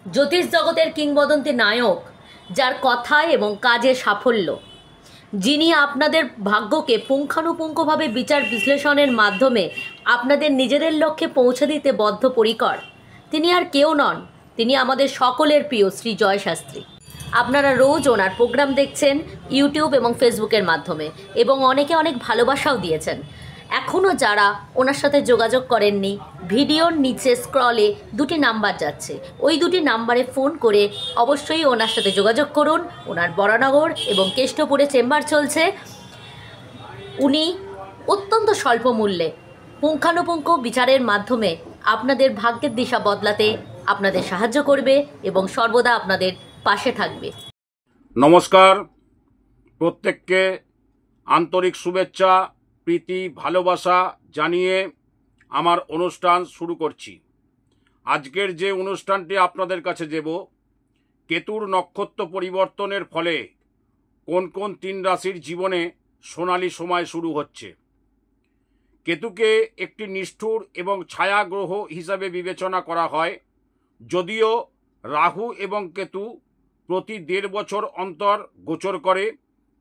জ্যোতিষ জগতের কিংবদন্তি নায়ক, যার কথায় এবং কাজে সাফল্য, যিনি আপনাদের ভাগ্যকে পুঙ্খানুপুঙ্খভাবে বিচার বিশ্লেষণের মাধ্যমে আপনাদের নিজেদের লক্ষ্যে পৌঁছে দিতে বদ্ধপরিকর, তিনি আর কেউ নন, তিনি আমাদের সকলের প্রিয় শ্রী জয় শাস্ত্রী। আপনারা রোজ ওনার প্রোগ্রাম দেখছেন ইউটিউব এবং ফেসবুকের মাধ্যমে, এবং অনেকে অনেক ভালোবাসাও দিয়েছেন। এখনও যারা ওনার সাথে যোগাযোগ করেননি, ভিডিওর নিচে স্ক্রলে দুটি নাম্বার যাচ্ছে, ওই দুটি নাম্বারে ফোন করে অবশ্যই ওনার সাথে যোগাযোগ করুন। ওনার বরানগর এবং কেষ্টপুরে চেম্বার চলছে। উনি অত্যন্ত স্বল্প মূল্যে পুঙ্খানুপুঙ্খ বিচারের মাধ্যমে আপনাদের ভাগ্যের দিশা বদলাতে আপনাদের সাহায্য করবে এবং সর্বদা আপনাদের পাশে থাকবে। নমস্কার, প্রত্যেককে আন্তরিক শুভেচ্ছা, প্রীতি, ভালোবাসা জানিয়ে আমার অনুষ্ঠান শুরু করছি। আজকের যে অনুষ্ঠানটি আপনাদের কাছে দেব, কেতুর নক্ষত্র পরিবর্তনের ফলে কোন কোন 3 রাশির জীবনে সোনালী সময় শুরু হচ্ছে। কেতুকে একটি নিষ্ঠুর এবং ছায়া গ্রহ হিসাবে বিবেচনা করা হয়, যদিও রাহু এবং কেতু প্রতি 1.5 বছর অন্তর গোচর করে,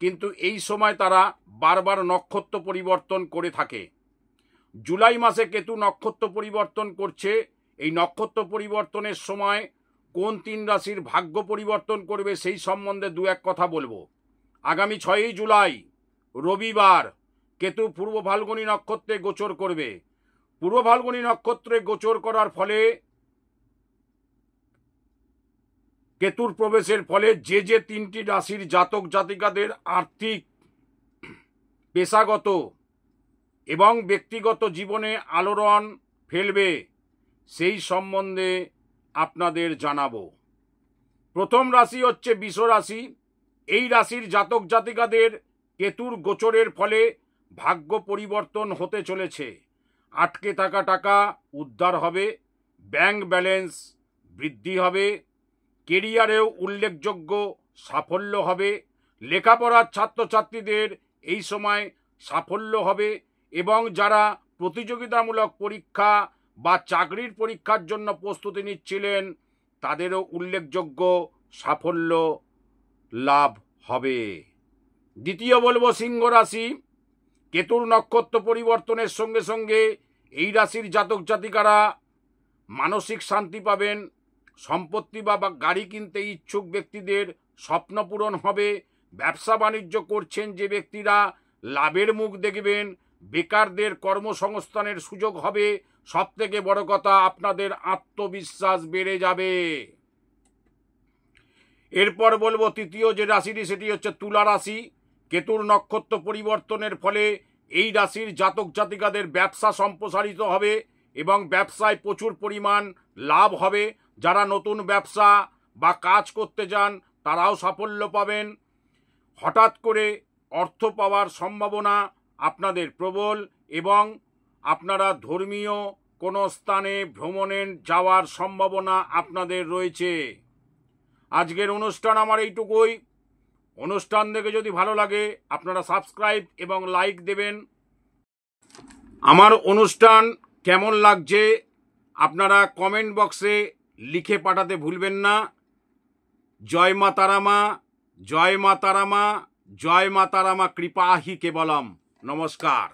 কিন্তু এই সময় তারা বারবার নক্ষত্র পরিবর্তন করে থাকে। জুলাই মাসে কেতু নক্ষত্র পরিবর্তন করছে। এই নক্ষত্র পরিবর্তনের সময় কোন 3 রাশির ভাগ্য পরিবর্তন করবে সেই সম্বন্ধে 2-1 কথা বলবো। আগামী 6ই জুলাই রবিবার কেতু পূর্ব ফাল্গুনী নক্ষত্রে গোচর করবে। পূর্ব ফাল্গুনী নক্ষত্রে গোচর করার ফলে, কেতুর প্রবেশের ফলে যে 3টি রাশির জাতক জাতিকাদের আর্থিক, পেশাগত এবং ব্যক্তিগত জীবনে আলোড়ন ফেলবে সেই সম্বন্ধে আপনাদের জানাবো। প্রথম রাশি হচ্ছে বৃষ রাশি। এই রাশির জাতক জাতিকাদের কেতুর গোচরের ফলে ভাগ্য পরিবর্তন হতে চলেছে। আটকে থাকা টাকা উদ্ধার হবে, ব্যাংক ব্যালেন্স বৃদ্ধি হবে, কেরিয়ারেও উল্লেখযোগ্য সাফল্য হবে, লেখাপড়ার ছাত্রছাত্রীদের এই সময় সাফল্য হবে, এবং যারা প্রতিযোগিতামূলক পরীক্ষা বা চাকরির পরীক্ষার জন্য প্রস্তুতি নিচ্ছিলেন তাদেরও উল্লেখযোগ্য সাফল্য লাভ হবে। দ্বিতীয় বলবো সিংহ রাশি। কেতুর নক্ষত্র পরিবর্তনের সঙ্গে সঙ্গে এই রাশির জাতক জাতিকারা মানসিক শান্তি পাবেন, সম্পত্তি বা গাড়ি কিনতে ইচ্ছুক ব্যক্তিদের স্বপ্ন পূরণ হবে, ব্যবসা বাণিজ্য করছেন যে ব্যক্তিরা লাভের মুখ দেখবেন, বেকারদের কর্মসংস্থানের সুযোগ হবে, সবথেকে বড় কথা আপনাদের আত্মবিশ্বাস বেড়ে যাবে। এরপর বলবো তৃতীয় যে রাশিটি, সেটি হচ্ছে তুলা রাশি। কেতুর নক্ষত্র পরিবর্তনের ফলে এই রাশির জাতক জাতিকাদের ব্যবসা সম্প্রসারিত হবে এবং ব্যবসায় প্রচুর পরিমাণ লাভ হবে। যারা নতুন ব্যবসা বা কাজ করতে যান তারাও সাফল্য পাবেন। হঠাৎ করে অর্থ পাওয়ার সম্ভাবনা আপনাদের প্রবল, এবং আপনারা ধর্মীয় কোনো স্থানে ভ্রমণে যাওয়ার সম্ভাবনা আপনাদের রয়েছে। আজকের অনুষ্ঠান আমার এইটুকুই। অনুষ্ঠান দেখে যদি ভালো লাগে আপনারা সাবস্ক্রাইব এবং লাইক দেবেন। আমার অনুষ্ঠান কেমন লাগছে আপনারা কমেন্ট বক্সে লিখে পাঠাতে ভুলবেন না। জয় মা তারামা, জয় মা তারামা, জয় মা তারামা, কৃপাহি কেবলম। নমস্কার।